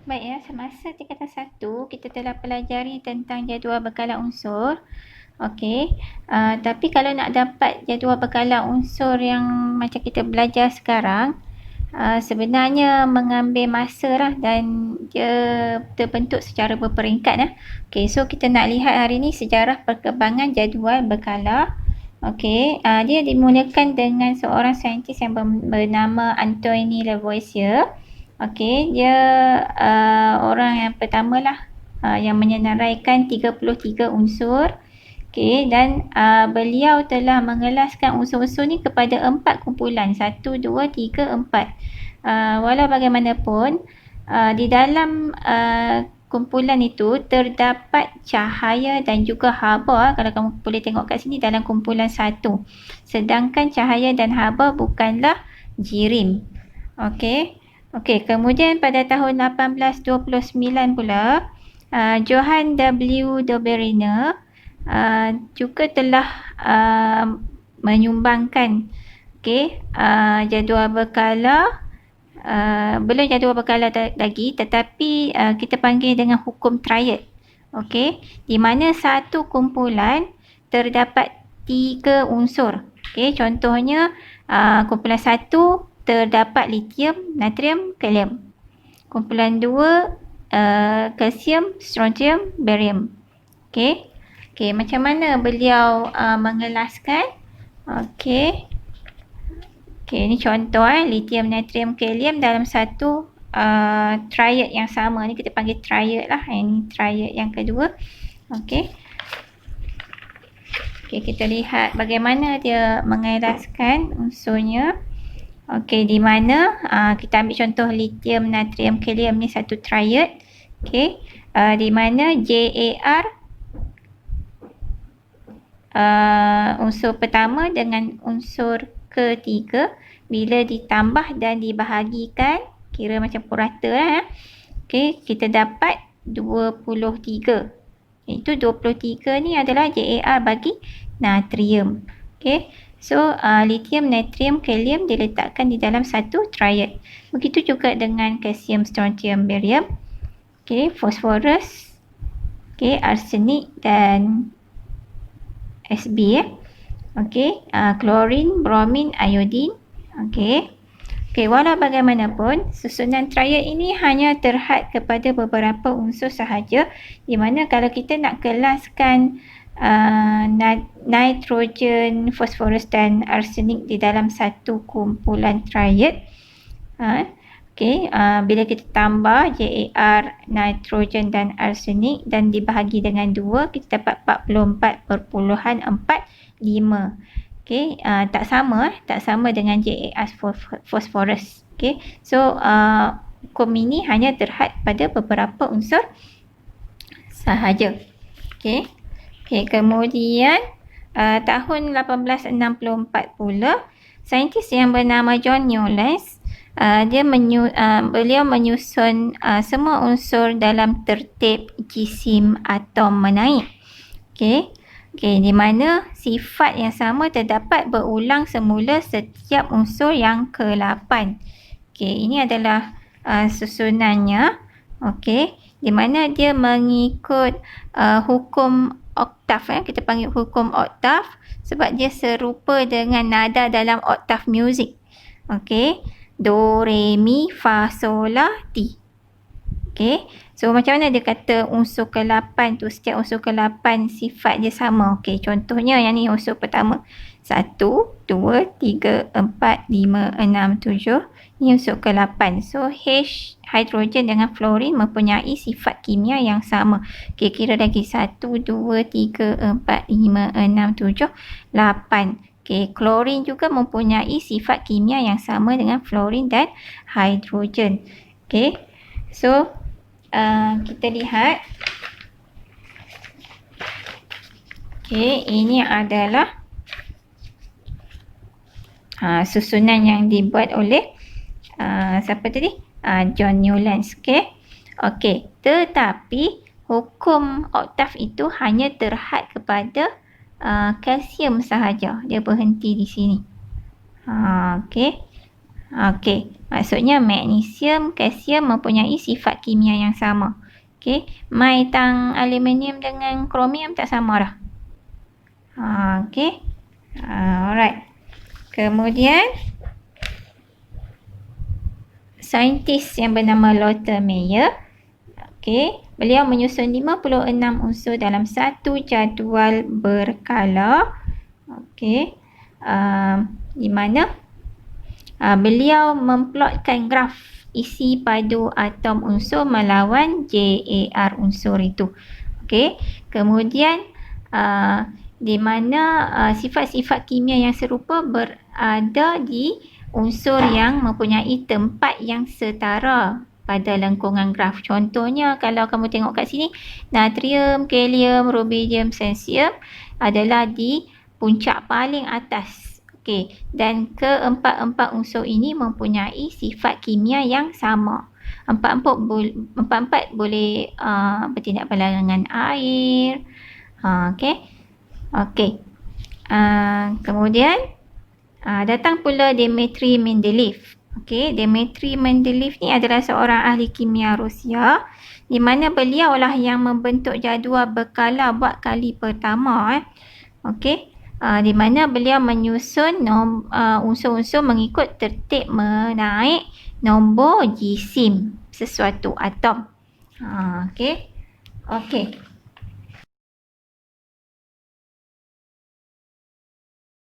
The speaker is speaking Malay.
Baik ya, semasa tingkatan 1 kita telah pelajari tentang jadual bekalan unsur. Okey. Tapi kalau nak dapat jadual bekalan unsur yang macam kita belajar sekarang, sebenarnya mengambil masa lah dan dia terbentuk secara berperingkat. Okey, so kita nak lihat hari ni sejarah perkembangan jadual berkala. Okey, dia dimulakan dengan seorang saintis yang bernama Antoine Lavoisier. Okey, dia orang yang pertama lah yang menyenaraikan 33 unsur. Okey, dan beliau telah mengelaskan unsur-unsur ni kepada 4 kumpulan. 1, 2, 3, 4. Walau bagaimanapun, di dalam kumpulan itu terdapat cahaya dan juga haba. Kalau kamu boleh tengok kat sini dalam kumpulan 1. Sedangkan cahaya dan haba bukanlah jirim. Okey. Okey, kemudian pada tahun 1829 pula, Johann W. Dobereiner juga telah menyumbangkan jadual berkala, belum jadual berkala lagi, tetapi kita panggil dengan hukum triad. Okey, di mana satu kumpulan terdapat 3 unsur. Okey, contohnya kumpulan 1 terdapat lithium, natrium, kalium. Kumpulan 2 kalsium, strontium, barium. Okey. Okey, macam mana beliau mengelaskan? Okey. Okey, ini contoh lithium, natrium, kalium dalam satu triad yang sama. Ni kita panggil triad lah. Ini triad yang kedua. Okey. Okey, kita lihat bagaimana dia mengelaskan unsurnya. Okey, di mana kita ambil contoh lithium, natrium, kalium ni satu triad. Okey, di mana JAR unsur pertama dengan unsur ketiga bila ditambah dan dibahagikan, kira macam purata lah. Okey, kita dapat 23. Itu 23 ni adalah JAR bagi natrium. Okey. So, lithium, natrium, kalium diletakkan di dalam satu triad. Begitu juga dengan kalsium, strontium, barium. Okey, fosforus, okey, arsenik dan Sb. Okey, klorin, bromin, iodin. Okey. Okey, walau bagaimanapun, susunan triad ini hanya terhad kepada beberapa unsur sahaja, di mana kalau kita nak kelaskan nitrogen, fosforus dan arsenik di dalam satu kumpulan triad. Bila kita tambah JAR, nitrogen dan arsenik dan dibahagi dengan 2, kita dapat 44.45. Okey, tak sama dengan JAR fosforus. Okey, so hukum ini hanya terhad pada beberapa unsur sahaja. Okey. Okey, kemudian tahun 1864 pula, saintis yang bernama John Newlands, beliau menyusun semua unsur dalam tertib jisim atom menaik. Okey, di mana sifat yang sama terdapat berulang semula setiap unsur yang ke-8. Okey, ini adalah susunannya. Okey, di mana dia mengikut hukum oktav. Kita panggil hukum oktav sebab dia serupa dengan nada dalam oktav muzik. Okey, do, re, mi, fa, sol, la, ti. Okey, so macam mana dia kata unsur ke-8 tu, setiap unsur ke-8 sifat dia sama. Okey, contohnya yang ni unsur pertama. 1, 2, 3, 4, 5, 6, 7. Ini unsur ke-8. So, H, hidrogen dengan fluorin mempunyai sifat kimia yang sama. Okey, kira lagi 1, 2, 3, 4, 5, 6, 7, 8. Okey, klorin juga mempunyai sifat kimia yang sama dengan fluorin dan hidrogen. Okey, so kita lihat. Okey, ini adalah susunan yang dibuat oleh siapa tadi? John Newlands. Okey, tetapi hukum oktav itu hanya terhad kepada kalsium sahaja. Dia berhenti di sini. Okey. Okey, maksudnya magnesium, kalsium mempunyai sifat kimia yang sama. Okey, mai tang aluminium dengan kromium tak sama dah. Okey. Alright. Kemudian saintis yang bernama Lothar Meyer, okey, beliau menyusun 56 unsur dalam satu jadual berkala. Okey. Di mana beliau memplotkan graf isi padu atom unsur melawan JAR unsur itu. Okey. Kemudian di mana sifat-sifat kimia yang serupa berada di unsur yang mempunyai tempat yang setara pada lengkungan graf. Contohnya kalau kamu tengok kat sini, natrium, kalium, rubidium, cesium adalah di puncak paling atas. Okey, dan keempat-empat unsur ini mempunyai sifat kimia yang sama. Empat-empat boleh bertindak berlawanan dengan air. Okey. Okey. Kemudian datang pula Dmitry Mendeleev. Okey, Dmitry Mendeleev ni adalah seorang ahli kimia Rusia, di mana beliau lah yang membentuk jadual berkala buat kali pertama. Okey. Di mana beliau menyusun unsur-unsur mengikut tertib menaik nombor jisim sesuatu atom. Okey. Okey.